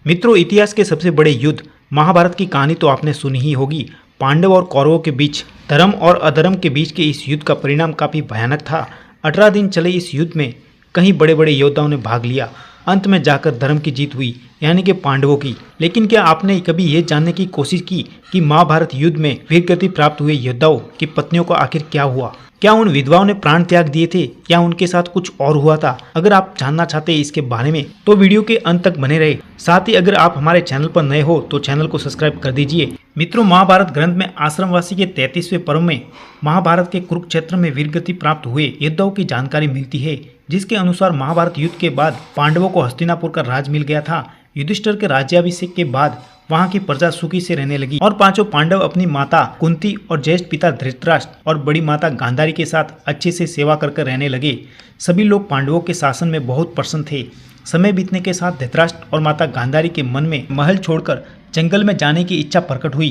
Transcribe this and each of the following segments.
मित्रों, इतिहास के सबसे बड़े युद्ध महाभारत की कहानी तो आपने सुनी ही होगी। पांडव और कौरवों के बीच, धर्म और अधर्म के बीच के इस युद्ध का परिणाम काफी भयानक था। 18 दिन चले इस युद्ध में कई बड़े बड़े योद्धाओं ने भाग लिया। अंत में जाकर धर्म की जीत हुई, यानी कि पांडवों की। लेकिन क्या आपने कभी ये जानने की कोशिश की कि महाभारत युद्ध में वीरगति प्राप्त हुए योद्धाओं की पत्नियों को आखिर क्या हुआ? क्या उन विधवाओं ने प्राण त्याग दिए थे या उनके साथ कुछ और हुआ था? अगर आप जानना चाहते हैं इसके बारे में तो वीडियो के अंत तक बने रहे। साथ ही अगर आप हमारे चैनल पर नए हो तो चैनल को सब्सक्राइब कर दीजिए। मित्रों, महाभारत ग्रंथ में आश्रमवासी के 33वें पर्व में महाभारत के कुरुक्षेत्र में वीरगति प्राप्त हुए योद्धाओं की जानकारी मिलती है, जिसके अनुसार महाभारत युद्ध के बाद पांडवों को हस्तिनापुर का राज मिल गया था। युधिष्ठिर के राज्याभिषेक के बाद वहां की प्रजा सुखी से रहने लगी और पांचों पांडव अपनी माता कुंती और ज्येष्ठ पिता धृतराष्ट्र और बड़ी माता गांधारी के साथ अच्छे से सेवा कर रहने लगे। सभी लोग पांडवों के शासन में बहुत प्रसन्न थे। समय बीतने के साथ धृतराष्ट्र और माता गांधारी के मन में महल छोड़कर जंगल में जाने की इच्छा प्रकट हुई,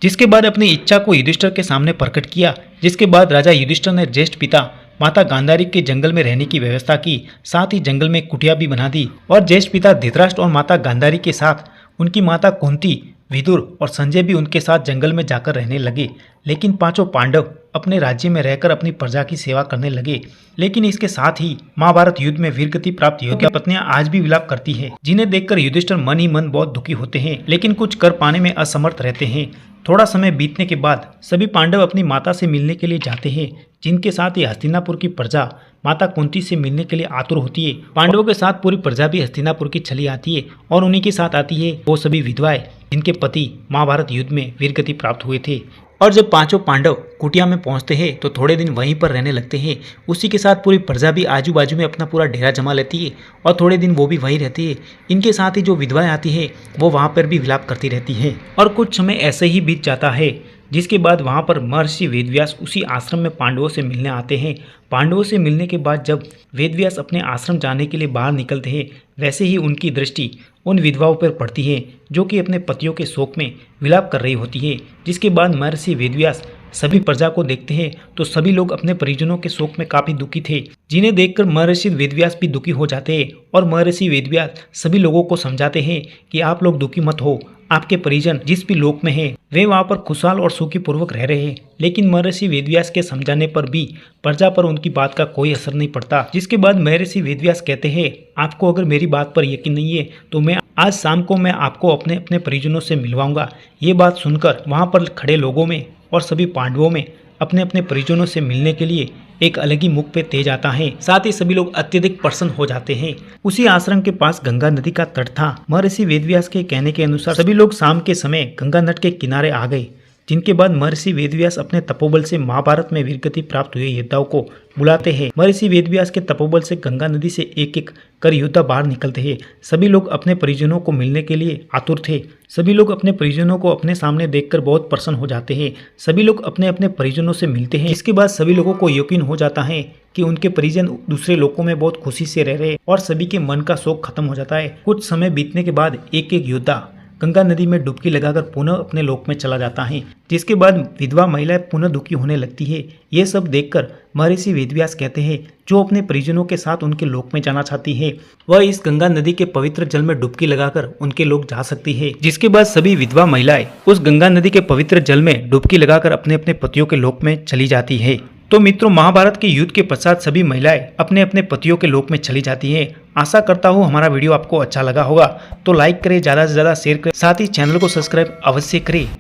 जिसके बाद अपनी इच्छा को युधिष्ठिर के सामने प्रकट किया। जिसके बाद राजा युधिष्ठिर ने ज्येष्ठ पिता माता गांधारी के जंगल में रहने की व्यवस्था की, साथ ही जंगल में कुटिया भी बना दी और ज्येष्ठ पिता धृतराष्ट्र और माता गांधारी के साथ उनकी माता कुंती, विदुर और संजय भी उनके साथ जंगल में जाकर रहने लगे। लेकिन पांचों पांडव अपने राज्य में रहकर अपनी प्रजा की सेवा करने लगे। लेकिन इसके साथ ही महाभारत युद्ध में वीरगति प्राप्त योद्धा पत्नियां आज भी विलाप करती हैं, जिन्हें देखकर युधिष्ठिर मन ही मन बहुत दुखी होते हैं, लेकिन कुछ कर पाने में असमर्थ रहते हैं। थोड़ा समय बीतने के बाद सभी पांडव अपनी माता से मिलने के लिए जाते हैं, जिनके साथ ही हस्तिनापुर की प्रजा माता कुंती से मिलने के लिए आतुर होती है। पांडवों के साथ पूरी प्रजा भी हस्तिनापुर की चली आती है और उन्हीं के साथ आती है वो सभी विधवाएं जिनके पति महाभारत युद्ध में वीरगति प्राप्त हुए थे। और जब पांचों पांडव कुटिया में पहुंचते हैं तो थोड़े दिन वहीं पर रहने लगते हैं। उसी के साथ पूरी प्रजा भी आजू बाजू में अपना पूरा डेरा जमा लेती है और थोड़े दिन वो भी वहीं रहती है। इनके साथ ही जो विधवाएं आती है वो वहाँ पर भी विलाप करती रहती है। और कुछ समय ऐसे ही बीत जाता है, जिसके बाद वहाँ पर महर्षि वेदव्यास उसी आश्रम में पांडवों से मिलने आते हैं। पांडवों से मिलने के बाद जब वेदव्यास अपने आश्रम जाने के लिए बाहर निकलते हैं, वैसे ही उनकी दृष्टि उन विधवाओं पर पड़ती है जो कि अपने पतियों के शोक में विलाप कर रही होती है। जिसके बाद महर्षि वेदव्यास सभी प्रजा को देखते हैं तो सभी लोग अपने परिजनों के शोक में काफी दुखी थे, जिन्हें देखकर महर्षि वेदव्यास भी दुखी हो जाते हैं। और महर्षि वेदव्यास सभी लोगों को समझाते हैं कि आप लोग दुखी मत हो, आपके परिजन जिस भी लोक में हैं वे वहाँ पर खुशहाल और सुखी पूर्वक रह रहे हैं। लेकिन महर्षि वेदव्यास के समझाने पर भी प्रजा पर उनकी बात का कोई असर नहीं पड़ता। जिसके बाद महर्षि वेदव्यास कहते हैं, आपको अगर मेरी बात पर यकीन नहीं है तो मैं आज शाम को मैं आपको अपने अपने परिजनों से मिलवाऊंगा। ये बात सुनकर वहाँ पर खड़े लोगों में और सभी पांडवों में अपने अपने परिजनों से मिलने के लिए एक अलग ही मुख पे तेज आता है। साथ ही सभी लोग अत्यधिक प्रसन्न हो जाते हैं। उसी आश्रम के पास गंगा नदी का तट था। महर्षि वेदव्यास के कहने के अनुसार सभी लोग शाम के समय गंगा नद के किनारे आ गए, जिनके बाद महर्षि वेदव्यास अपने तपोबल से महाभारत में वीरगति प्राप्त हुए योद्धाओं को बुलाते हैं। महर्षि वेदव्यास के तपोबल से गंगा नदी से एक एक कर योद्धा बाहर निकलते हैं। सभी लोग अपने परिजनों को मिलने के लिए आतुर थे। सभी लोग अपने परिजनों को अपने सामने देखकर बहुत प्रसन्न हो जाते हैं। सभी लोग अपने अपने परिजनों से मिलते हैं। इसके बाद सभी लोगों को यकीन हो जाता है कि उनके परिजन दूसरे लोकों में बहुत खुशी से रह रहे हैं और सभी के मन का शोक खत्म हो जाता है। कुछ समय बीतने के बाद एक एक योद्धा गंगा नदी में डुबकी लगाकर पुनः अपने लोक में चला जाता है। जिसके बाद विधवा महिलाएं पुनः दुखी होने लगती है। ये सब देखकर महर्षि वेदव्यास कहते हैं, जो अपने परिजनों के साथ उनके लोक में जाना चाहती है वह इस गंगा नदी के पवित्र जल में डुबकी लगाकर उनके लोक जा सकती है। जिसके बाद सभी विधवा महिलाएं उस गंगा नदी के पवित्र जल में डुबकी लगाकर अपने अपने पतियों के लोक में चली जाती है। तो मित्रों, महाभारत के युद्ध के पश्चात सभी महिलाएं अपने अपने पतियों के लोक में चली जाती हैं। आशा करता हूँ हमारा वीडियो आपको अच्छा लगा होगा, तो लाइक करें, ज़्यादा से ज़्यादा शेयर करें, साथ ही चैनल को सब्सक्राइब अवश्य करें।